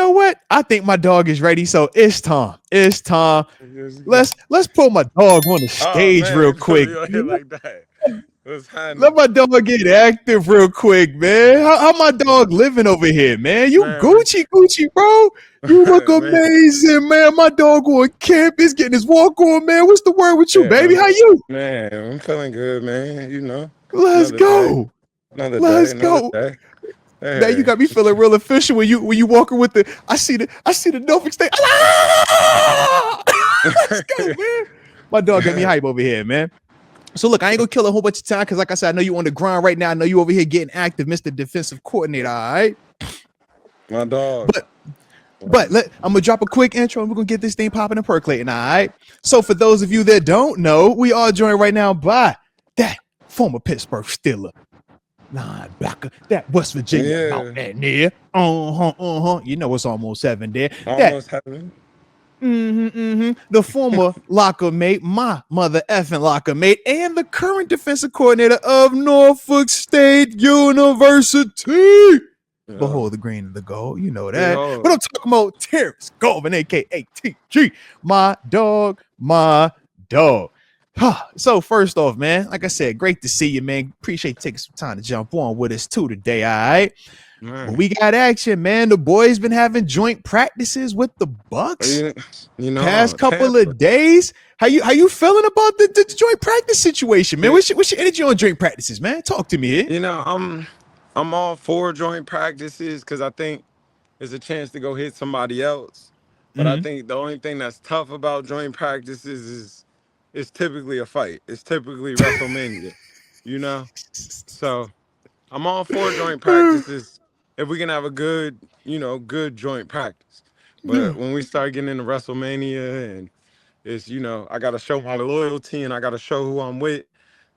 know what? I think my dog is ready, so it's time. It's time. Let's pull my dog on the Oh stage man, real you put quick. me on here like that. What's Let happening? my dog get active real quick, man. How my dog living over here, man? You Man, Gucci, bro. You look man, amazing, man. My dog on campus getting his walk on, man. What's the word with you, baby? yeah, How you? man, I'm feeling good, man. Let's Another day, go. another day, Let's another go. day. Man, you Hey, got me feeling real official when you walking with the I see the Norfolk State. Ah! Let's go, man. My dog got me hype over here, man. So look, I ain't gonna kill a whole bunch of time because, like I said, I know you on the grind right now. I know you over here getting active, Mr. Defensive Coordinator. All right, my dog. but I'm gonna drop a quick intro and we're gonna get this thing popping and percolating. All right. So for those of you that don't know, we are joined right now by that former Pittsburgh Steeler linebacker, that West Virginia Yeah, Mountaineer. You know it's almost 7 there. That almost heaven. the former locker mate, my mother effing locker mate, and the current defensive coordinator of Norfolk State University. Yeah, Behold the green and the gold, you know that. But behold. I'm talking about Terence Garvin, aka TG, my dog, my dog. So first off, man, like I said, great to see you, man. Appreciate taking some time to jump on with us too today. All right. But Man, we got action, man. The boys been having joint practices with the Bucks you, past couple Tampa. of days. How you feeling about the joint practice situation, man? What's your energy on joint practices, man? Talk to me here. You know, I'm all for joint practices because I think it's a chance to go hit somebody else. But I Mm-hmm. think the only thing that's tough about joint practices is it's typically a fight. It's typically WrestleMania, you know? So I'm all for joint practices if we can have a good, good joint practice. But when we start getting into WrestleMania and it's, I gotta show my loyalty and I gotta show who I'm with,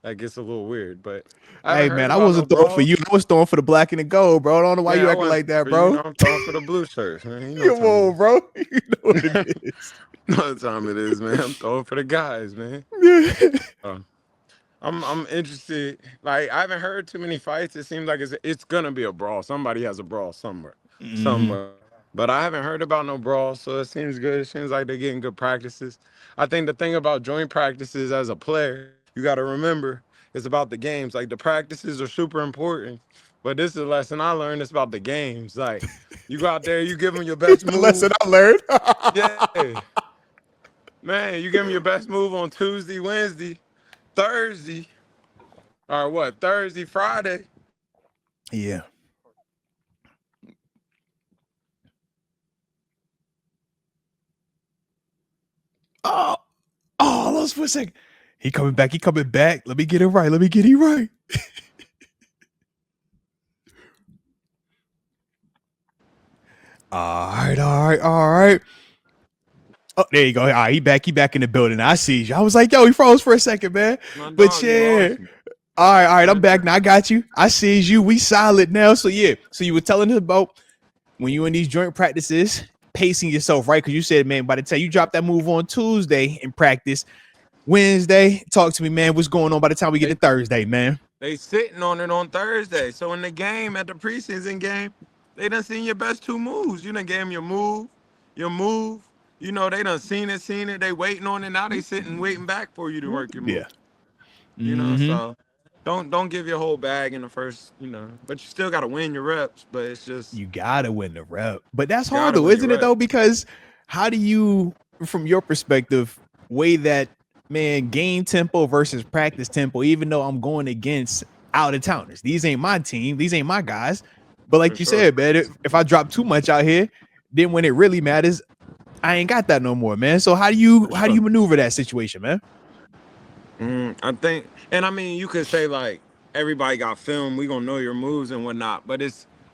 that gets a little weird. But I haven't Hey heard man, I about no wasn't throwing for you. brawls. I was throwing for the black and the gold, bro. I don't know why Man, you I acting wasn't like that, for you, bro. I'm throwing for the blue shirts, man. You know what Come time it on, is. bro. You know what it is. You know what time it is, man. I'm throwing for the guys, man. Uh, I'm interested. Like I haven't heard too many fights. It seems like it's gonna be a brawl. Somebody has a brawl somewhere, Mhm. somewhere. But I haven't heard about no brawl, so it seems good. It seems like they're getting good practices. I think the thing about joint practices as a player, you got to remember, it's about the games. Like the practices are super important, but this is a lesson I learned. It's about the games. Like you go out there, you give them your best The lesson move. I learned. Yeah, man, you give them your best move on Tuesday, Wednesday, Thursday, or what? Thursday, Friday. Yeah. Oh, oh, lost for a second. He coming back. He coming back. Let me get it right. Let me get it right. All right, all right, all right. Oh, there you go. All right, he back. He back in the building. I see you. I was like, yo, he froze for a second, man. My But dog, you yeah. lost me. All right. I'm My back dog. now. I got you. I see you. We solid now. So yeah. So you were telling us about when you in these joint practices, pacing yourself, right? Because you said, man, by the time you drop that move on Tuesday in practice, Wednesday, talk to me, man. What's going on by the time we get to They Thursday, man? they sitting on it on Thursday. So in the game at the preseason game, they done seen your best two moves. You done gave them your move. They done seen it. They waiting on it. Now they sitting waiting back for you to work your move. Yeah. Mm-hmm. So don't give your whole bag in the first, but you still gotta win your reps. But it's just You gotta win the rep. But that's hard gotta though, win your isn't it though? reps. Because how do you, from your perspective, weigh that man game tempo versus practice tempo, even though I'm going against out of towners? These ain't my team, these ain't my guys. But For like you sure. said, man, if I drop too much out here, then when it really matters, I ain't got that no more, man. So how do you For how do you sure. maneuver that situation, man? I think, and I mean, you could say like everybody got film. We gonna know your moves and whatnot, but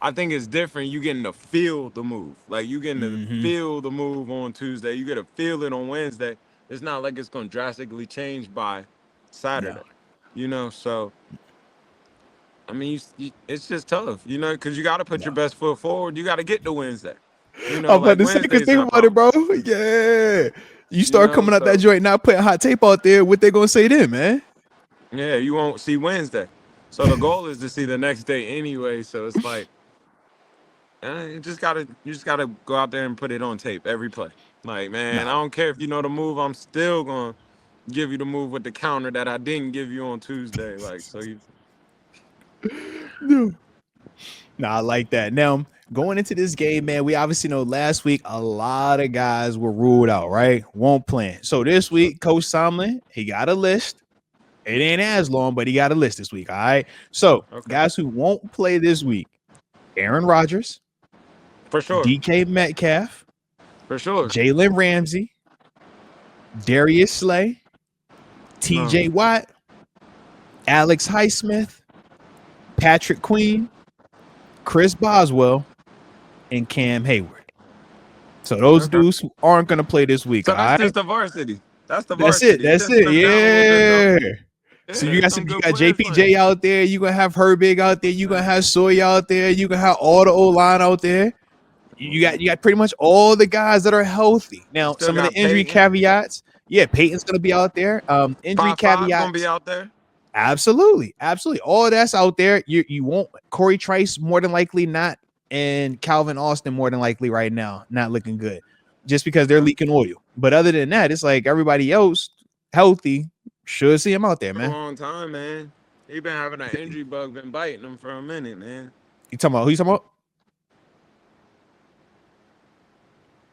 I think it's different. You getting to feel the move, like you getting to Mm-hmm. feel the move on Tuesday. You get to feel it on Wednesday. It's not like it's gonna drastically change by Yeah. Saturday, So I mean, it's just tough, because you got to put Yeah. your best foot forward. You got to get to Wednesday, I'm about like to say, cause Wednesdays think are about it, about, bro. Yeah. You start coming out that so joint, not putting hot tape out there, what they gonna say then, man? yeah, you won't see Wednesday. So the goal is to see the next day anyway. So it's like, You just gotta go out there and put it on tape every play. Like, man, I Nah. don't care if you know the move. I'm still gonna give you the move with the counter that I didn't give you on Tuesday. Like, so you. No. Nah, I like that. Now, going into this game, man, we obviously know last week a lot of guys were ruled out, right? Won't play. So this week, Coach Tomlin, he got a list. It ain't as long, but he got a list this week. All right. So, Okay. guys who won't play this week: Aaron Rodgers, For sure. DK Metcalf, For sure. Jalen Ramsey, Darius Slay, TJ Watt, Alex Highsmith, Patrick Queen, Chris Boswell, and Cam Heyward. So those dudes who aren't going to play this week. So that's just the varsity. That's the varsity. That's it. Yeah. So you got JPJ players. out there. You gonna have Herbig out there. You gonna have Soy out there. You gonna have all the O-line out there. You got pretty much all the guys that are healthy. Now, some of the injury caveats. Yeah, Peyton's gonna be out there. Injury caveats gonna be out there. Absolutely. All that's out there. You won't. Corey Trice more than likely not, and Calvin Austin more than likely right now not looking good, just because they're leaking oil. But other than that, it's like everybody else healthy. Should see him out there, man. A long time, man. He been having an injury bug, been biting him for a minute, man. You talking about who you talking about?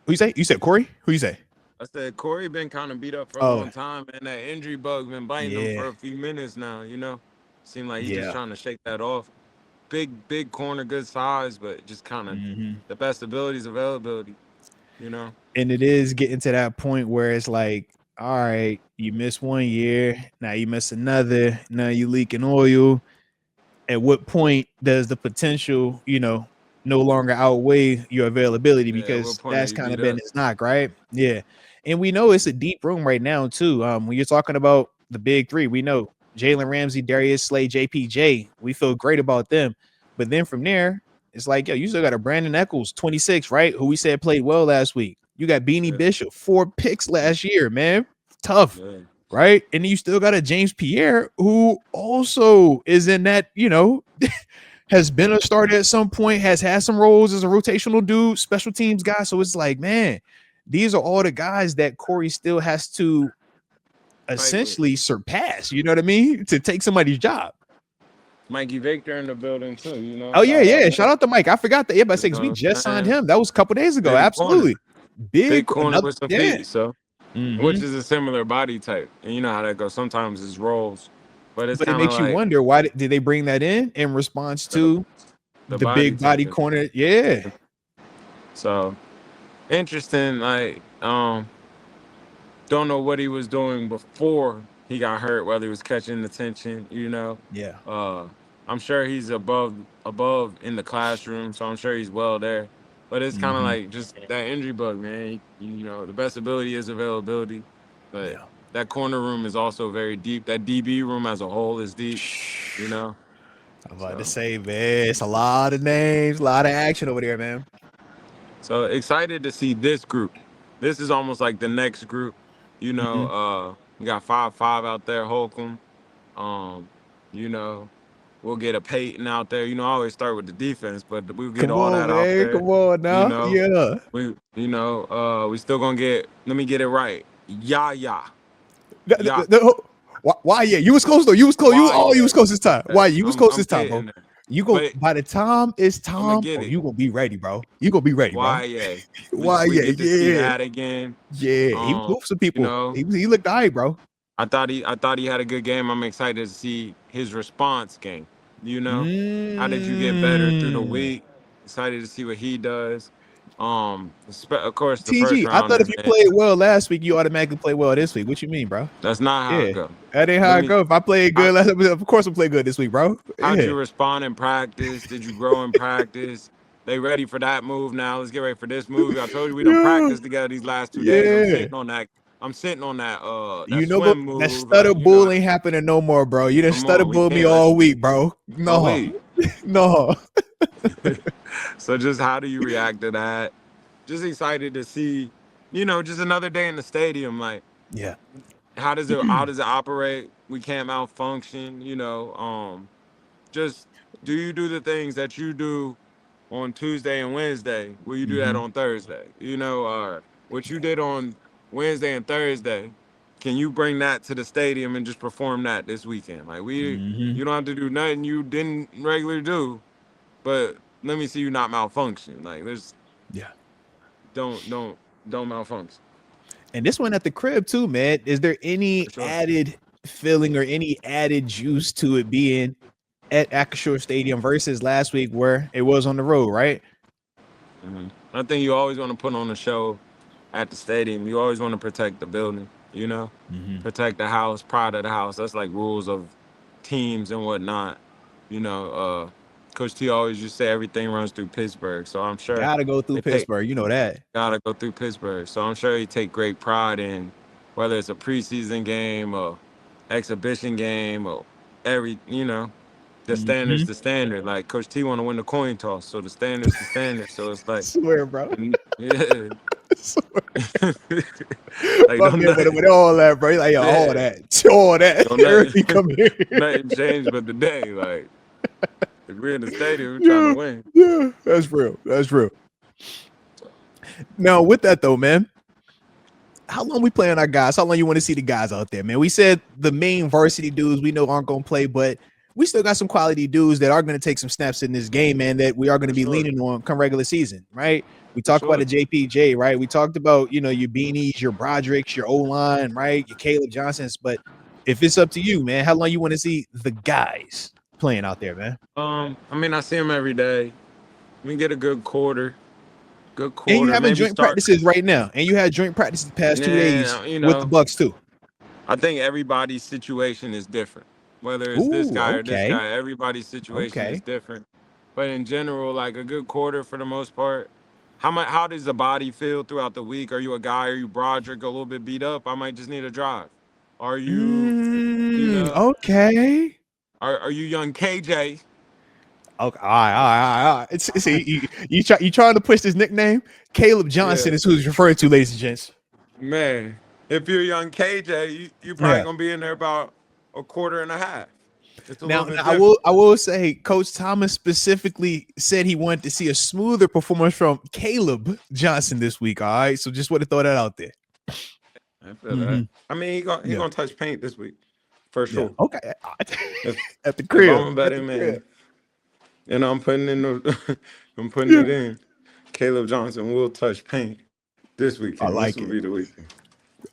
Who you say? You said Corey? Who you say? I said Corey been kind of beat up for a long time, and that injury bug been biting him for a few minutes now. You know, seemed like he's just trying to shake that off. Big corner, good size, but just kind of the best abilities, availability. You know, and it is getting to that point where it's like, all right, you missed 1 year, now you miss another, now you leaking oil. At what point does the potential, no longer outweigh your availability? Because that's kind of been his knock, right? Yeah. And we know it's a deep room right now, too. When you're talking about the big three, we know Jalen Ramsey, Darius Slay, JPJ. We feel great about them. But then from there, it's like, yo, you still got a Brandon Eccles, 26, right? Who we said played well last week. You got Beanie Bishop, 4 picks last year, man. Tough, right? And then you still got a James Pierre who also is in that, has been a starter at some point, has had some roles as a rotational dude, special teams guy. So it's like, man, these are all the guys that Corey still has to essentially surpass, you know what I mean? To take somebody's job. Mikey Victor in the building too, you know. Oh, yeah. Shout out to Mike. I forgot that. Yeah, but we just signed him. That was a couple days ago. Absolutely. Big corner with some feet, so which is a similar body type. And you know how that goes. Sometimes it's rolls. But it makes you wonder, why did they bring that in response to the big body corner? Yeah. So interesting. Like, don't know what he was doing before he got hurt, whether he was catching attention, Yeah. I'm sure he's above in the classroom, so I'm sure he's well there. But it's kind of like just that injury bug, man. The best ability is availability, but that corner room is also very deep. That DB room as a whole is deep, I'm about to say, man, it's a lot of names, a lot of action over there, man. So excited to see this group. This is almost like the next group. We got 5-5 out there, Holcomb. We'll get a Peyton out there. I always start with the defense, but we'll get all that out there. Come on now. Yeah. We still gonna get, let me get it right. Yaya. Why? Yeah, you was close though. You was close. You was close this time. Why? You was close this time, bro. You go by the time it's time. You gonna be ready, bro. You gonna be ready, bro. Why? Yeah. Yeah. See that again. Yeah. He moved some people. He looked all right, bro. I thought he had a good game. I'm excited to see his response game. How did you get better through the week? Excited to see what he does. Of course, the TG, I thought if you played well last week, you automatically play well this week. What you mean, bro? That's not how it goes. That ain't how it goes. If I played good last week, of course I'll play good this week, bro. How'd you respond in practice? Did you grow in practice? They ready for that move now. Let's get ready for this move. I told you we don't practice together these last 2 days. I'm sitting on that swim move. That stutter bull ain't happening no more, bro. You done stutter bull me all week, bro. No. No. So just how do you react to that? Just excited to see, just another day in the stadium. Like, how does it operate? We can't malfunction, just do you do the things that you do on Tuesday and Wednesday, will you do that on Thursday? You know, or what you did on Wednesday and Thursday, can you bring that to the stadium and just perform that this weekend? Like you don't have to do nothing you didn't regularly do, but let me see you not malfunction. Like there's don't malfunction. And this one at the crib too, man. Is there any For sure. added feeling or any added juice to it being at Acrisure Stadium versus last week where it was on the road, right? I think you always want to put on a show at the stadium. You always want to protect the building, you know, protect the house, pride of the house. That's like rules of teams and whatnot. You know, Coach T always used to say everything runs through Pittsburgh. So I'm sure Gotta go through Pittsburgh. You know that. Gotta go through Pittsburgh. So I'm sure he take great pride in whether it's a preseason game or exhibition game or the standard's the standard. Like Coach T want to win the coin toss, so the standard's the standard. So it's like, I swear, bro. Yeah. Like with all that, bro. Like all that. Nothing come here. Nothing changed but the day. Like if we're in the stadium, we're trying to win. Yeah, that's real. That's real. Now, with that though, man, how long we playing our guys? How long you want to see the guys out there, man? We said the main varsity dudes we know aren't going to play, but we still got some quality dudes that are going to take some snaps in this game, man, that we are going to be leaning on come regular season, right? We talked about the JPJ, right? We talked about, your Beanies, your Broderick's, your O-line, right? Your Caleb Johnsons. But if it's up to you, man, how long you want to see the guys playing out there, man? I mean, I see them every day. We get a good quarter. And you having joint practices right now. And you had joint practices the past 2 days with the Bucs too. I think everybody's situation is different. Whether it's this guy or this guy, everybody's situation is different. But in general, like a good quarter for the most part. How does the body feel throughout the week? Are you a guy? Are you Broderick a little bit beat up? I might just need a drive. Are you? Okay. Are you young KJ? Okay, all right. See, you trying to push this nickname? Caleb Johnson is who he's referring to, ladies and gents. Man, if you're young KJ, you're probably gonna be in there about a quarter and a half. Now I will say, Coach Thomas specifically said he wanted to see a smoother performance from Caleb Johnson this week. All right, so just want to throw that out there. I feel that. I mean, he gonna touch paint this week for sure. Yeah. Okay, at the crib. I'm betting, man. And I'm putting it in. Caleb Johnson will touch paint this weekend. I like this will be the weekend.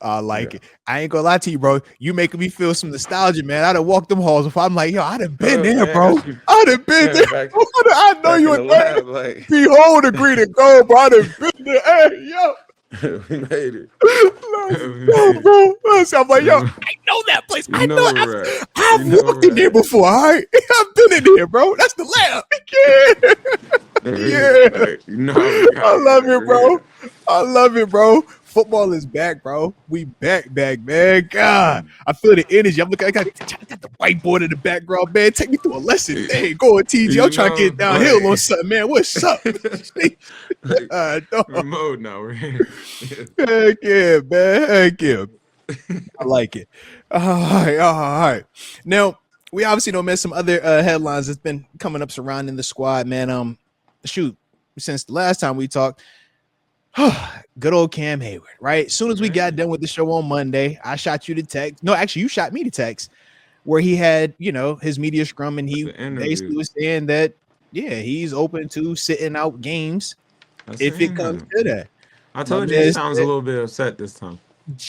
I like it. I ain't gonna lie to you, bro. You making me feel some nostalgia, man. I done walked them halls before. I'm like, yo, I done been there, bro. I done been there. I know you was there. Like, behold the green and gold, bro. I done been there. Hey, yo. We made it. Bro. I'm like, yo, I know that place. I know. I've walked in there before, all right? I've been in there, bro. That's the lab. Yeah. I love it, bro. I love it, bro. Football is back, bro. We back, man. God, I feel the energy. I'm looking. I got the whiteboard in the background, man. Take me through a lesson. Hey, go on, TG. I'm trying to get downhill on something, man. What's up? Mode now. We're here. Heck yeah, man. Heck yeah. I like it. All right. Now, we obviously don't miss some other headlines that's been coming up surrounding the squad, man. Since the last time we talked. Good old Cam Heyward, right? As soon as we got done with the show on Monday, I shot you the text. No, actually, you shot me the text where he had, his media scrum, and he basically was saying that, he's open to sitting out games if it comes to that. I told you he sounds a little bit upset this time.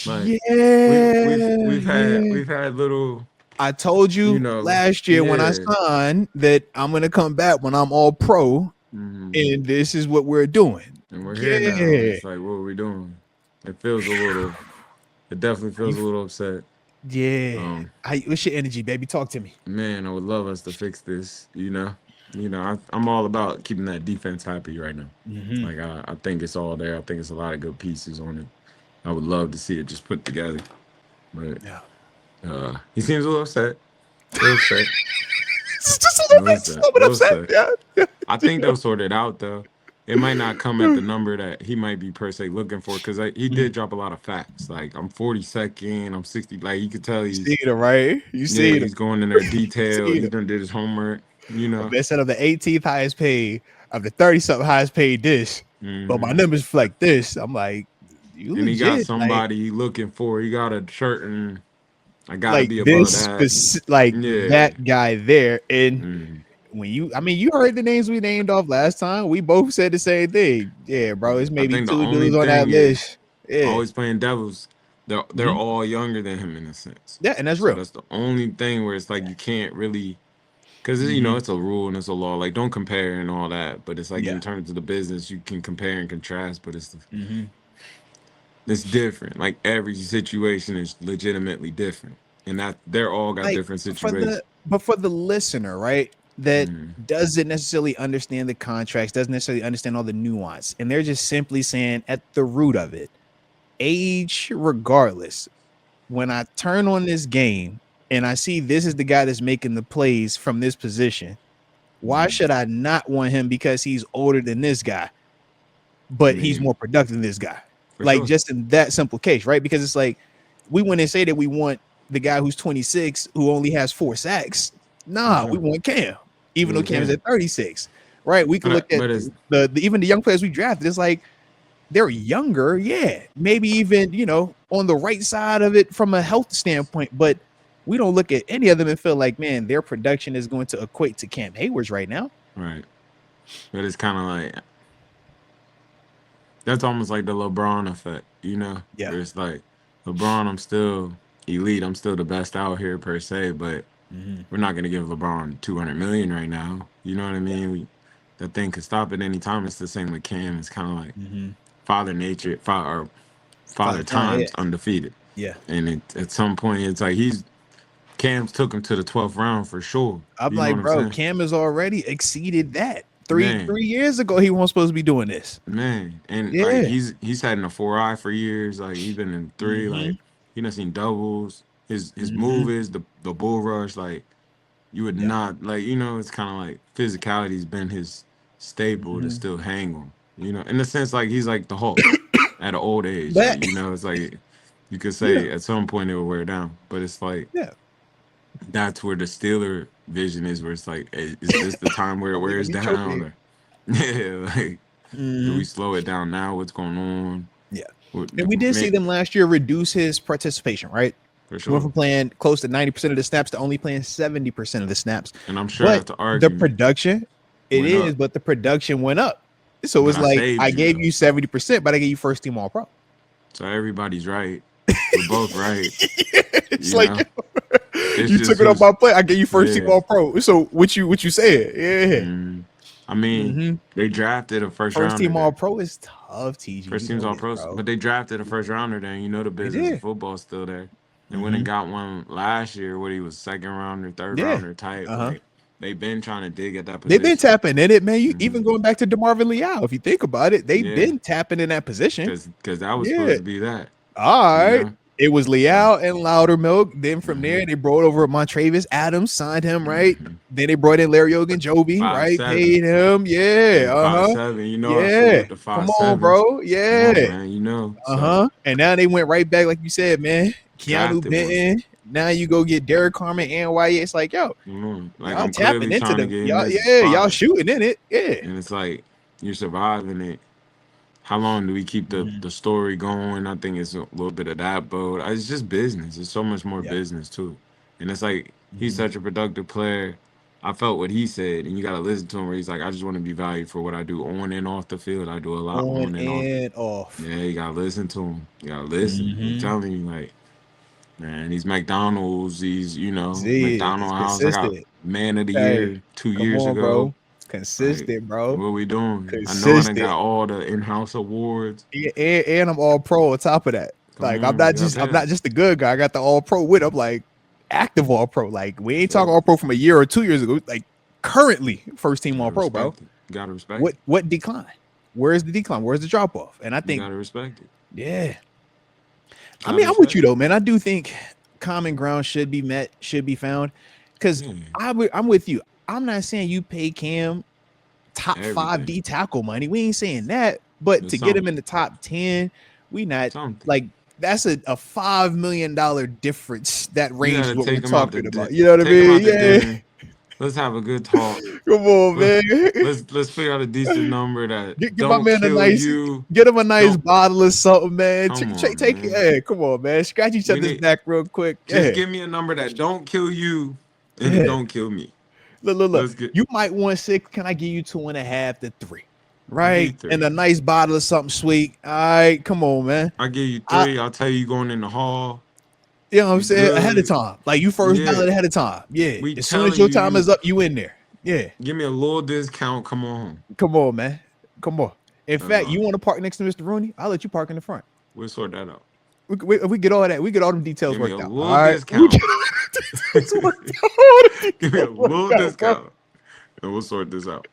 Like, we've had little. I told you last year when I signed that I'm gonna come back when I'm all pro, and this is what we're doing. And we're here now. It's like, what are we doing? It definitely feels a little upset. Yeah. What's your energy, baby? Talk to me. Man, I would love us to fix this. I'm all about keeping that defense happy right now. Like, I think it's all there. I think it's a lot of good pieces on it. I would love to see it just put together. But he seems a little upset. Just a little bit upset. Yeah. I think they'll sort it out, though. It might not come at the number that he might be per se looking for, because he did drop a lot of facts. Like, I'm 42nd, I'm 60. Like, you could tell he's seeing it, right? He's going in there detail. He done did his homework. Instead of the 18th highest paid I'm the 30-something highest paid this, but my Mhm. numbers reflect this. I'm like, you And he got legit, somebody he looking for. He got a certain. I gotta like be above this, that. like Yeah. that guy there. And Mhm. when you heard the names we named off last time, we both said the same thing. Yeah, bro, it's I maybe think the two only dudes on that thing is list. Yeah, always playing devils. They're hmm all younger than him in a sense. yeah, and that's So real. that's the only thing where it's like you can't really, because Hmm it's a rule and it's a law. Like don't compare and all that. But it's like Yeah. in terms of the business, you can compare and contrast. But hmm it's different. Like every situation is legitimately different, and that they're all got Like different for situations. the listener, right? That Mm, doesn't necessarily understand the contracts, doesn't necessarily understand all the nuance, and they're just simply saying at the root of it, age regardless. When I turn on this game and I see this is the guy that's making the plays from this position, why mm, should I not want him because he's older than this guy, I but he's mean, more productive than this guy? for Like sure. just in that simple case, right? Because it's like we wouldn't say that we want the guy who's 26 who only has 4 sacks. For Nah, we sure. want Cam, even though You Cam is can. at 36, right? We can look at But it's the even the young players we drafted. It's like they're younger, yeah, maybe even on the right side of it from a health standpoint, but we don't look at any of them and feel like, man, their production is going to equate to Cam Hayward's right now. right. But it's kind of like that's almost like the LeBron effect, Yeah. where it's like LeBron, I'm still elite, I'm still the best out here per se, but hmm we're not gonna give LeBron 200 million right now. You know what I Yeah. mean? That thing could stop at any time. It's the same with Cam. It's kind of like hmm Father Nature, or Father Father time, yeah. Time's undefeated, Yeah. and at some point it's like Cam's took him to the 12th round for sure. I'm You know what like, I'm bro, saying? Cam has already exceeded that. Three Man, three years ago, he wasn't supposed to be doing this. man, and like Yeah. he's had in a 4 eye for years. Like he's been in three. hmm Like he done seen doubles. His hmm move is the bull rush. Like you would Yeah. not like. It's kind of like physicality's been his staple to hmm still hang on. In the sense like he's like the Hulk at an old age. Like But it's like you could yeah, say at some point it will wear down. But it's like yeah. that's where the Steeler vision is. Where it's like, is this the time where it Oh, we gonna wears be choking down? here. Or yeah, like do we hmm slow it down now? What's going on? Yeah. What, And we did see make them last year reduce his participation, right? for Went sure. from playing close to 90% of the snaps to only playing 70% of the snaps. And I'm sure But that's the the argument production, it went is, up. but the production went up. So But it's I like saved I you gave though. you 70%, but I gave you first team all pro. So everybody's right. We're both right. It's You like know? It's you just took it off who's my plate. I gave you first team yeah. all pro. So what you said? Yeah. Mm. I mean, hmm they drafted a first First rounder team all there. pro is tough, TG. First You team's know all this, pros, bro. but they drafted a first rounder there. And the They business of did. football's still there. They went and hmm got one last year where he was second rounder, third Yeah. rounder type. Uh-huh. Like they've been trying to dig at that They've been position. tapping in it, man. You Hmm even going back to DeMarvin Leal, if you think about it, they've Yeah, been tapping in that position. because that was supposed Yeah. to be that. All You right. know. It was So. Leal and Loudermilk. Then from Hmm there, they brought over Montravius Adams, signed him, right? hmm Then they brought in Larry Ogunjobi, Five right? seven. Paid him. Yeah. Hey, five Uh-huh. seven. I Yeah. salute the Come five on, sevens. bro. Come on, Yeah. man. So Uh-huh. And now they went right back, like you said, man. Keanu drafted one. Benton. Now you go get Derek Carmen and YA. It's like, yo, Like y'all I'm tapping clearly into trying to them. get in Y'all, this yeah, y'all spot, shooting in it. Yeah. and it's like you're surviving it. How long do we keep the Mhm. the story going? I think it's a little bit of that, but it's just business. It's so much more Yeah. business too, and it's like he's Mhm. such a productive player. I felt what he said, and you got to listen to him where he's like, I just want to be valued for what I do on and off the field. I do a lot On on and off. and off. Yeah, you gotta listen to him. You gotta listen. I'm Mm-hmm. telling you, like, man, these McDonald's, these, See, it's McDonald house. I got consistent. man of the Hey, year two come years on, ago. bro. Like, Consistent, bro. what we doing? I know I done Consistent. got all the in-house awards. And I'm all pro on top of that. Come Like I'm on, not you got just I'm that. not just the good guy. I got the all pro with. I'm like active all pro. Like we ain't talking So all pro from a year or 2 years ago. Like currently first team you all gotta pro, bro. respect it. You gotta respect What it. what decline? Where's the decline? Where's the drop off? And I You think, gotta respect it. yeah. I Gotta mean, I'm with respect you it. though, man. I do think common ground should be met, should be found. Because Yeah, I'm with you. I'm not saying you pay Cam top five everything. D tackle money. We ain't saying that, but It's to get him in something. the top 10, we not Something. like that's a $5 million difference. That You range is gotta what we're take them out to talking about. You know what I take them mean? out to Yeah. dinner. let's have a good talk. Come on, man. Let's figure out a decent number that Give my don't man a kill nice, you. get him a nice Don't bottle or something, man. come on, Take it. man. Hey, come on, man. Scratch each We other's need back real quick. just Yeah, give me a number that don't kill you and it yeah. don't kill me. Look. Let's get. You might want 6. Can I give you 2.5 to 3? I'll give you Right? And 3. a nice bottle of something sweet. All right, come on, man. I'll give you I, 3. I'll tell you going in the hall. you know what I'm We saying? Ahead of good. time. Like you first Yeah. ballot ahead of time. Yeah. We As soon as telling your you, time you is up, you in there. Yeah. give me a little discount. Come on. Come on, man. Come on. In That's fact, all. you want to park next to Mr. Rooney? I'll let you park in the front. We'll sort that out. We get all that. We get all them details Give me a worked out. little All right. We discount. get all the details worked out. All the Give me a details little worked out, bro. discount. And we'll sort this out.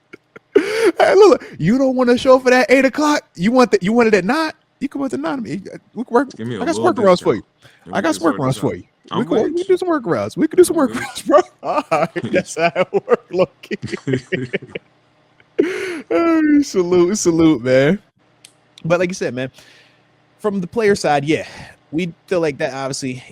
Hey, look, you don't want to show for that 8 o'clock. You want it at 9. You come up to 9. We can work. Give me a I got some little workarounds for you. discount. And I we got can some sort workarounds this for out. you. We I'm can with do some workarounds. We can do some I'm with workarounds, bro. All right, that's how it works. Look, you. salute, man. But like you said, man, from the player side, yeah, we feel like that obviously,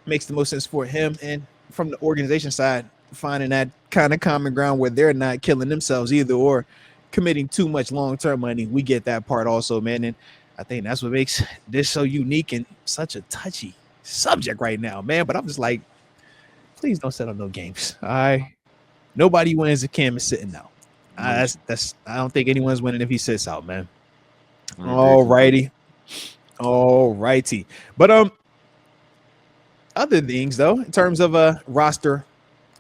makes the most sense for him. And from the organization side, finding that kind of common ground where they're not killing themselves either or committing too much long-term money. We get that part also, man. And I think that's what makes this so unique and such a touchy subject right now, man. But I'm just like, please don't settle no games. All right. Nobody wins if Cam is sitting out. That's I don't think anyone's winning if he sits out, man. All righty. But other things though, in terms of a roster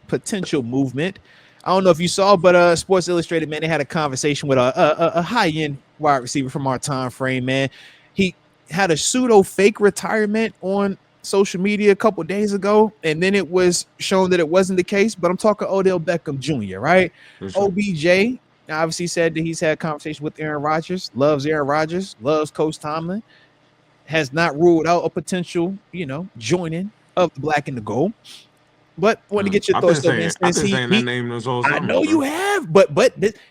potential movement, I don't know if you saw, but Sports Illustrated, man, they had a conversation with a high-end wide receiver from our time frame, man. He had a pseudo fake retirement on social media a couple days ago, and then it was shown that it wasn't the case. But I'm talking Odell Beckham Jr., right? Sure. OBJ obviously said that he's had conversation with Aaron Rodgers, loves Aaron Rodgers, loves Coach Tomlin, has not ruled out a potential, joining of the black and the gold. But want to get your thoughts though, man. I've been saying that name this whole summer. I know you have, but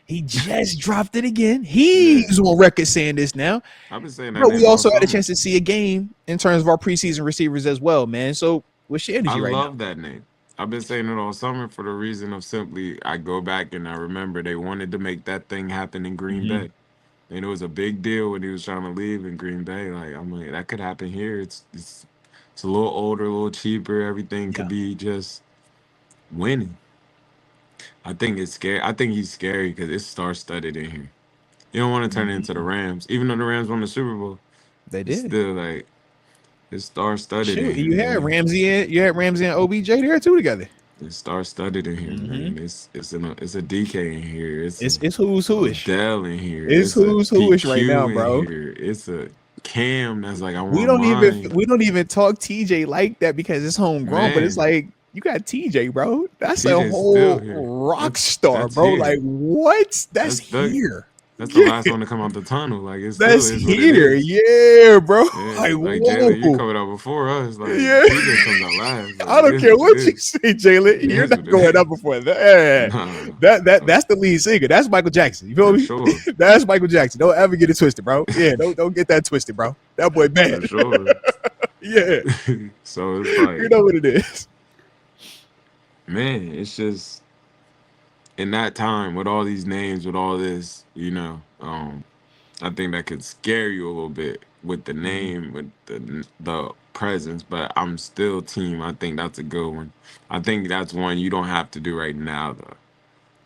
he just dropped it again. He's on record saying this now. I've been saying that. But we also had a chance to see a game in terms of our preseason receivers as well, man. So what's your energy right now? I love that name. I've been saying it all summer for the reason of simply I go back and I remember they wanted to make that thing happen in Green Bay. And it was a big deal when he was trying to leave in Green Bay. Like, I'm like, that could happen here. It's a little older, a little cheaper. Everything could be just winning. I think it's scary. I think he's scary because it's star-studded in here. You don't want to turn it into the Rams. Even though the Rams won the Super Bowl, they did. It's still like it's star-studded in here. You had Ramsey and OBJ there too together. It's star-studded in here, man. It's a DK in here. It's who's whoish. Dell in here. It's who's whoish right now, bro. It's a Cam that's like I want. We don't even talk TJ like that because it's homegrown, but it's like you got TJ, bro. That's a whole rock star, bro. Here. Like what? That's here. That's the last one to come out the tunnel. Like that's here, yeah, bro. Yeah, like Jalen, you coming out before us. Like TJ comes out last. Like, I don't care what you say, Jalen. You're not going up before that. That's the lead singer. That's Michael Jackson. You feel me? Sure. That's Michael Jackson. Don't ever get it twisted, bro. Yeah, don't get that twisted, bro. That boy bad. For sure. Yeah. So it's like you know what it is. Man, it's just in that time with all these names, with all this, I think that could scare you a little bit with the name, with the presence. But I'm still team. I think that's a good one. I think that's one you don't have to do right now, though.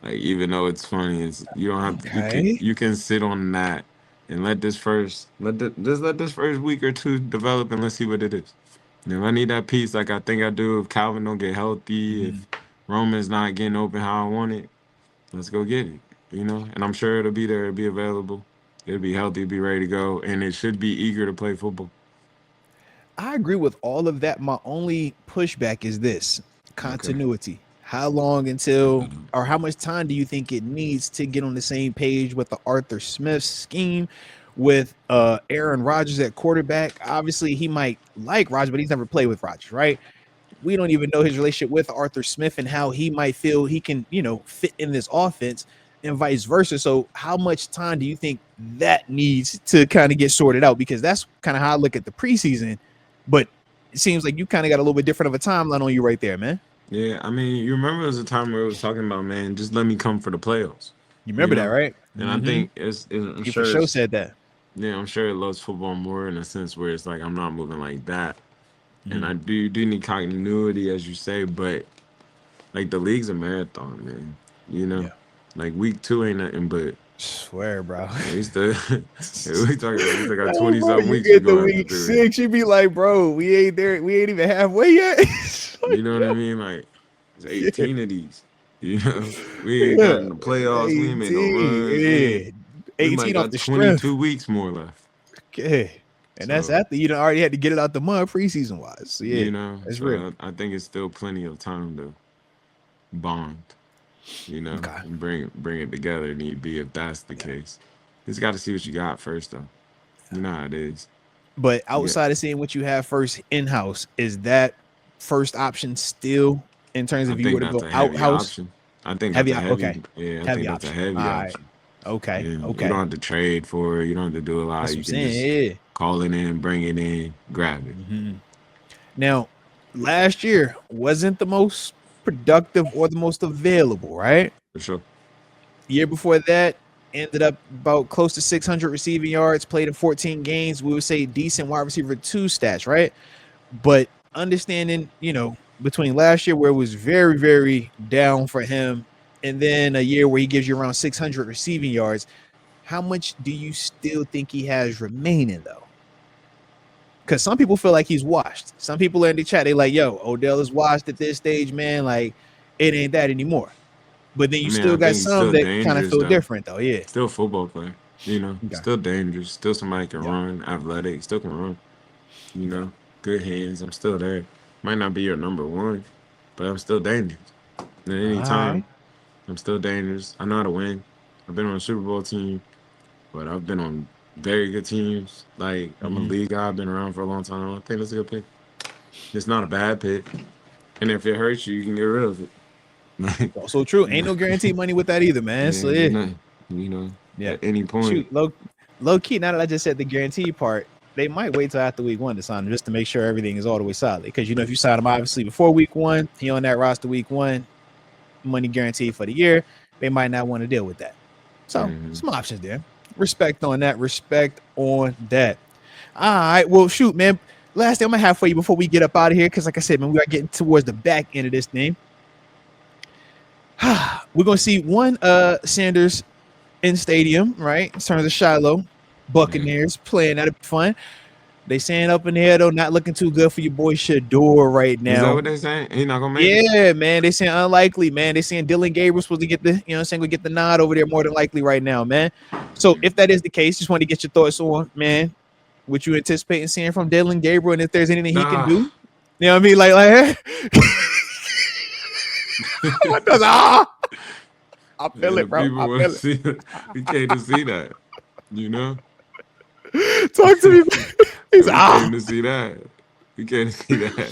Like even though it's funny, you don't have to. You can sit on that and let this first week or two develop and let's see what it is. And if I need that piece, like I think I do, if Calvin don't get healthy, if Roman's not getting open how I want it, let's go get it. And I'm sure it'll be there, it'll be available, it'll be healthy, it'll be ready to go, and it should be eager to play football. I agree with all of that. My only pushback is this: continuity. Okay. How long until, or how much time do you think it needs to get on the same page with the Arthur Smith scheme, with Aaron Rodgers at quarterback? Obviously, he might like Rodgers, but he's never played with Rodgers, right? We don't even know his relationship with Arthur Smith and how he might feel he can, fit in this offense and vice versa. So how much time do you think that needs to kind of get sorted out? Because that's kind of how I look at the preseason, but it seems like you kind of got a little bit different of a timeline on you right there, man. Yeah, I mean, you remember there was a time where it was talking about, man, just let me come for the playoffs, You you remember that, know? right? And I think I'm You for sure sure said that. yeah, I'm sure it loves football more in a sense where it's like I'm not moving like that. And Mhm. I do need continuity, as you say, but like the league's a marathon, man. You know, Yeah. like week 2 ain't nothing but Swear, bro. we still we talking about we still got Oh, 20 bro, something you weeks we get the gonna have to week do it. 6, you be like, bro, we ain't there. We ain't even halfway yet. You know what I mean? Like it's Yeah, 18 of these. You know, we ain't yeah. gotten the playoffs. We ain't made no 18, runs. yeah. We might 18 off got the strength. 22 weeks more left. Okay. And that's So after you done already had to get it out the mud preseason wise. So yeah, you know, that's real. so I think it's still plenty of time to bond. You know, Okay. and bring it together. Need be if that's the Yeah. case. Just got to see what you got first, though. You know how it is. But Yeah, outside of seeing what you have first in house, is that first option still in terms I of you were think to that's go a out heavy house? option. I think that's Heavy a out. Okay. heavy. Yeah, I Heavy think that's a option. All heavy right. option. Okay. Yeah, you don't Okay. have to trade for it. You don't have to do a lot. That's what I'm You can just saying. call it in, bring it in, grab it. Yeah. Now, last year wasn't the most productive or the most available, right? For sure. Year before that, ended up about close to 600 receiving yards, played in 14 games. We would say decent wide receiver 2 stats, right? But understanding, between last year where it was very, very down for him, and then a year where he gives you around 600 receiving yards, how much do you still think he has remaining, though? Because some people feel like he's washed. Some people in the chat, they like, yo, Odell is washed at this stage, man. Like, it ain't that anymore. But then I you mean, I still got think he's some still that kind of dangerous feel though. different, though. Yeah. Still a football player. You know, Okay. still dangerous. Still somebody can Yeah. run, athletic. Still can run. You Okay. know, good hands. I'm still there. Might not be your number one, but I'm still dangerous. At All any right. time, I'm still dangerous. I know how to win. I've been on a Super Bowl team, but I've been on very good teams. Like I'm a Mm-hmm. league guy. I've been around for a long time. I think that's a good pick. It's not a bad pick, and if it hurts you, you can get rid of it. Like, Also true. Ain't no guaranteed money with that either, man. yeah, So get yeah. nothing. You know, Yeah. at any point. Shoot, low key. Now that I just said the guarantee part, they might wait till after week 1 to sign him just to make sure everything is all the way solid. Because if you sign him obviously before week 1, he on that roster week 1, money guaranteed for the year. They might not want to deal with that. So Mhm. some options there. Respect on that. Respect on that. All right. Well, shoot, man. Last thing I'm gonna have for you before we get up out of here, because like I said, man, we are getting towards the back end of this thing. We're gonna see one Sanders in stadium, right? In terms of Shiloh, Yeah. Buccaneers playing. That'll be fun. They saying up in the air though, not looking too good for your boy Shador right Is that now. what they saying? He not gonna make it? Yeah, man. They saying unlikely, man. They saying Dylan Gabriel's supposed to get the, gonna get the nod over there more than likely right now, man. So if that is the case, just want to get your thoughts on, man, what you anticipating seeing from Dylan Gabriel, and if there's anything he can Nah. do. You know what I mean? Like what does I feel And the it, bro. people I want to feel it. see it. We came to see that. You know? Talk to me. He's We came to see that. We came to see that.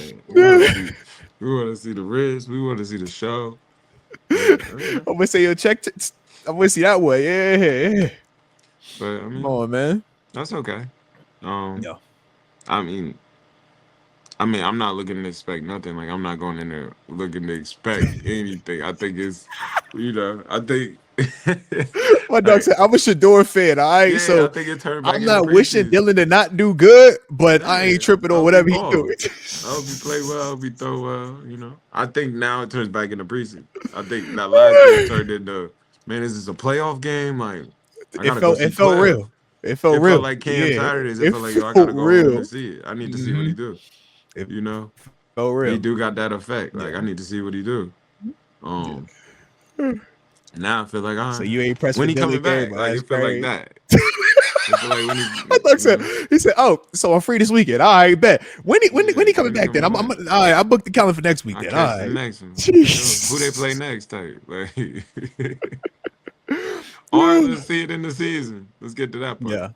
We want to see the ribs. We want to see the show. But okay. I'm gonna say yo check. I'm gonna see that way. Yeah. But I Come mean, on, man. that's okay. Um, Yeah. I mean, I'm not looking to expect nothing. Like I'm not going in there looking to expect anything. I think it's, I think, My dog like, said I'm a Shador fan. All right, yeah, I so think it turned back I'm in the not wishing preseason. Dylan to not do good, but I ain't Yeah, tripping I on hope he whatever he ball. doing. I hope he play well. I hope he throw well. I think now it turns back into preseason. I think that last game turned into, man, is this a playoff game? Like, I it gotta go felt see it felt Cliff. real. It felt It felt real. like Cam Yeah, Saturdays. It it felt like, yo, I felt gotta go home and real. see it. I need to see what Mm-hmm. he do. It You know, felt he real. do got that effect. Yeah. Like, I need to see what he do. Yeah. Um, Now I feel like, So you ain't pressed for when he Dylan coming back? Gabriel. Like, That's it feel like crazy. that. It feel like when I thought you so. know, He said, "Oh, so I'm free this weekend. All right, bet. When he yeah, coming when he back? Then coming I'm back? all right. I booked the calendar for next week. I Then all catch the right. next one. Who they play Jeez. next type? Like, or let's see it in the season. Let's get to that part. Yeah.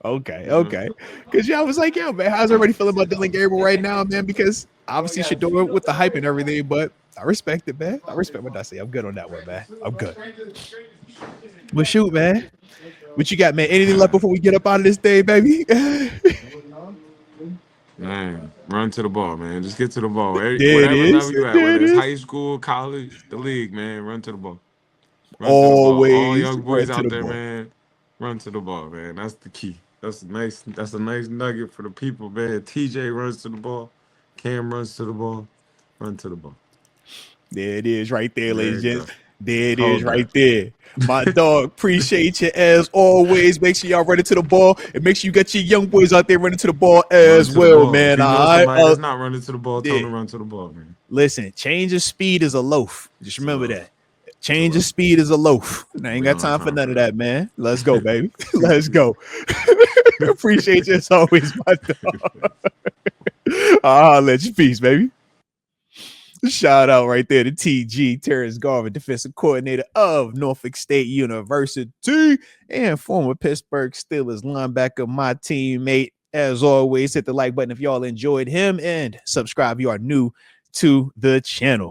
Okay. You know, Okay. Because I was like, yo, man, how's everybody feeling about Dylan Gabriel right now, man? Because obviously Shador with the hype and everything, but I respect it, man. I respect what I say. I'm good on that one, man. I'm good. Well, shoot, man. What you got, man? Anything left before we get up out of this day, baby? Man, run to the ball, man. Just get to the ball. There it Whatever level is. you at, There whether it it's is. high school, college, the league, man, run to the ball. Run to the ball. All Always young boys run to out the there, ball. man, run to the ball, man. That's the key. That's a nice. That's a nice nugget for the people, man. TJ runs to the ball. Cam runs to the ball. Run to the ball. There it is right there, There ladies you and go. gents. There it is Hold right that. there. My dog, appreciate you as always. Make sure y'all run into the ball and make sure you get your young boys out there running to the ball Run as to the well, ball. If man. you know All right. somebody that's not running to the ball, tell Yeah. them to run to the ball, man. Listen, change of speed is a loaf. Just It's a remember love. that. Change of speed is a loaf. I ain't We got don't have time for time none for of that. that, man. Let's go, baby. Let's go. Appreciate you as always, my dog. I'll let you peace, baby. Shout out right there to TG, Terence Garvin, defensive coordinator of Norfolk State University and former Pittsburgh Steelers linebacker, my teammate. As always, hit the like button if y'all enjoyed him and subscribe if you are new to the channel.